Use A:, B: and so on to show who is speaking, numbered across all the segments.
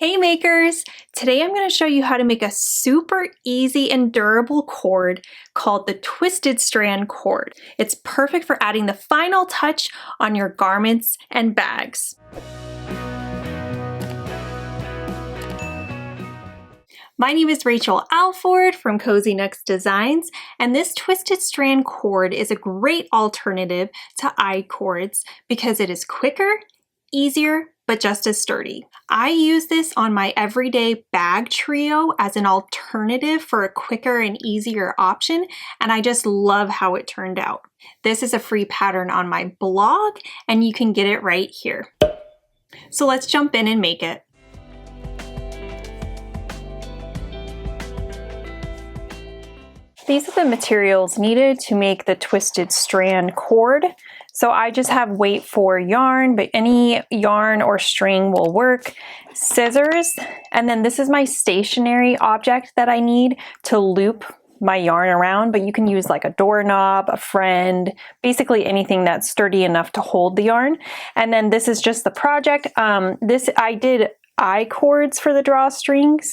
A: Hey makers! Today I'm going to show you how to make a super easy and durable cord called the twisted strand cord. It's perfect for adding the final touch on your garments and bags. My name is Rachel Alford from Cozy Next Designs, and this twisted strand cord is a great alternative to I-cords because it is quicker, easier, but just as sturdy. I use this on my everyday bag trio as an alternative for a quicker and easier option, and I just love how it turned out. This is a free pattern on my blog, and you can get it right here. So let's jump in and make it. These are the materials needed to make the twisted strand cord. So I just have weight for yarn, but any yarn or string will work. Scissors, and then this is my stationary object that I need to loop my yarn around, but you can use like a doorknob, a friend, basically anything that's sturdy enough to hold the yarn. And then this is just the project. I did I-cords for the drawstrings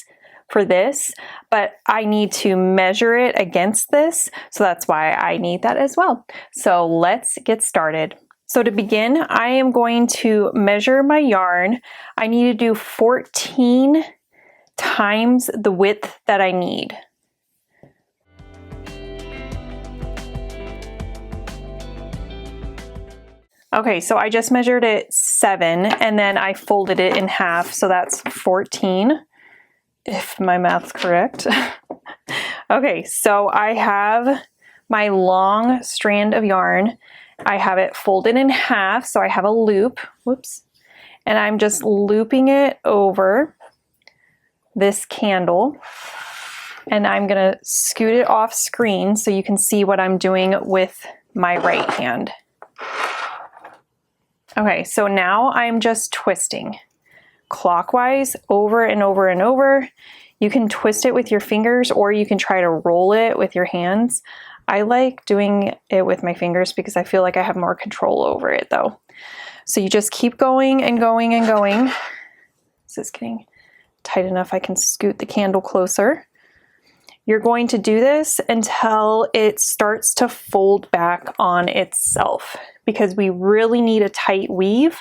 A: for this, but I need to measure it against this, so that's why I need that as well. So let's get started. So to begin, I am going to measure my yarn. I need to do 14 times the width that I need. Okay, so I just measured it 7 and then I folded it in half, so that's 14. If my math's correct. Okay, so I have my long strand of yarn. I have it folded in half, so I have a loop, whoops, and I'm just looping it over this candle, and I'm gonna scoot it off screen so you can see what I'm doing with my right hand. Okay, so now I'm just twisting clockwise over and over and over. You can twist it with your fingers or you can try to roll it with your hands. I like doing it with my fingers because I feel like I have more control over it though. So you just keep going and going and going. This is getting tight enough I can scoot the candle closer. You're going to do this until it starts to fold back on itself because we really need a tight weave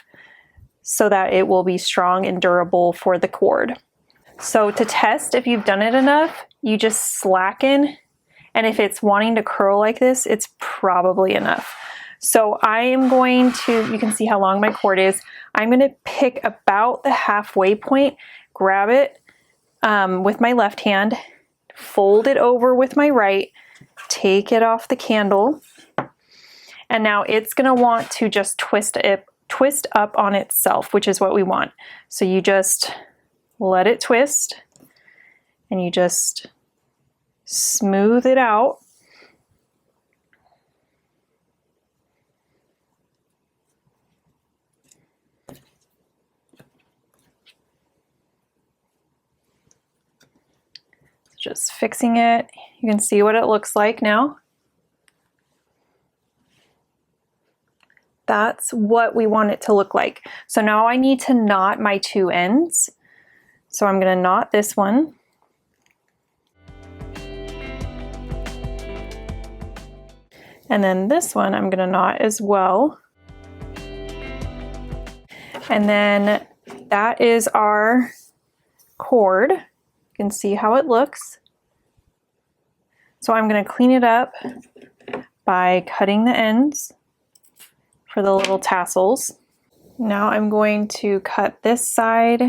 A: so that it will be strong and durable for the cord. So to test if you've done it enough, you just slacken, and if it's wanting to curl like this, it's probably enough. So I am going to, you can see how long my cord is, I'm going to pick about the halfway point, grab it with my left hand, fold it over with my right, take it off the candle, and now it's going to want to just twist up on itself, which is what we want. So you just let it twist and you just smooth it out. Just fixing it. You can see what it looks like now. That's what we want it to look like. So now I need to knot my two ends. So I'm going to knot this one. And then this one I'm going to knot as well. And then that is our cord. You can see how it looks. So I'm going to clean it up by cutting the ends for the little tassels. Now I'm going to cut this side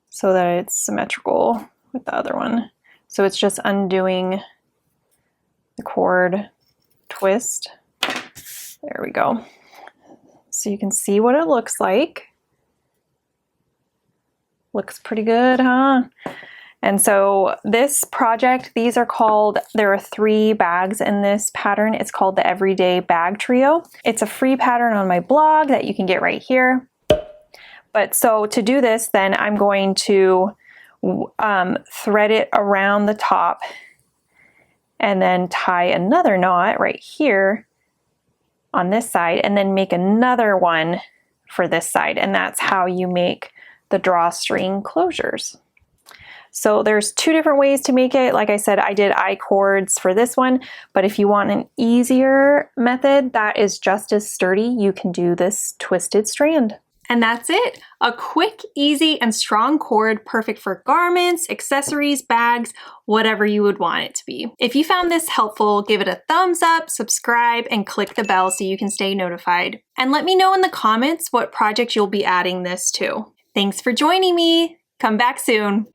A: so that it's symmetrical with the other one. So it's just undoing the cord twist. There we go. So you can see what it looks like. Looks pretty good, huh? And so this project, these are called, there are 3 bags in this pattern. It's called the Everyday Bag Trio. It's a free pattern on my blog that you can get right here. But so to do this, then I'm going to thread it around the top and then tie another knot right here on this side and then make another one for this side. And that's how you make the drawstring closures. So there's two different ways to make it. Like I said, I did I-cords for this one, but if you want an easier method that is just as sturdy, you can do this twisted strand. And that's it. A quick, easy, and strong cord, perfect for garments, accessories, bags, whatever you would want it to be. If you found this helpful, give it a thumbs up, subscribe, and click the bell so you can stay notified. And let me know in the comments what project you'll be adding this to. Thanks for joining me. Come back soon.